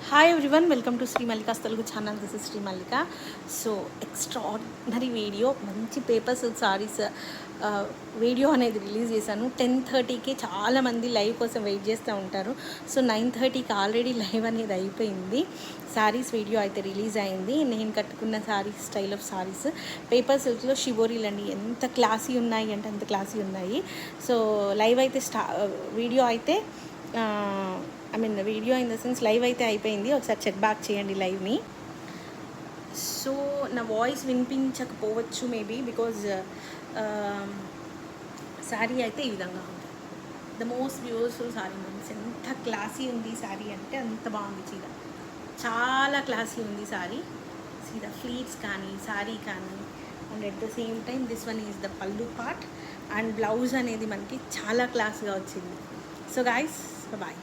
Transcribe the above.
Hi everyone, welcome to Shri Mallika's Telugu channel. This is Shri Mallika. So extraordinary video, మంచి paper silk saris video అనేది release చేశాను. 10:30కి చాలామంది లైవ్ కోసం వెయిట్ చేస్తూ ఉంటారు. సో 9:30కి ఆల్రెడీ లైవ్ అనేది అయిపోయింది. సారీస్ వీడియో అయితే రిలీజ్ అయింది. నేను కట్టుకున్న saris, style of saris paper సిల్క్లో షిబోరీలు అండి. ఎంత క్లాసీ ఉన్నాయి అంటే అంత క్లాసీ ఉన్నాయి. సో లైవ్ అయితే వీడియో అయితే video in the sense live అయితే అయిపోయింది. ఒకసారి చెక్ బ్యాక్ చేయండి లైవ్ని. సో నా వాయిస్ వినిపించకపోవచ్చు మేబీ, బికాజ్ శారీ అయితే ఈ విధంగా ఉంది. The most beautiful sari means ఎంత క్లాసీ ఉంది శారీ అంటే అంత బాగుంది. చీర చాలా క్లాసీ ఉంది శారీ. చీర ఫ్లీట్స్ కానీ శారీ కానీ, and at the same time this one is the pallu part, and blouse అనేది మనకి చాలా క్లాస్గా వచ్చింది. So guys, bye.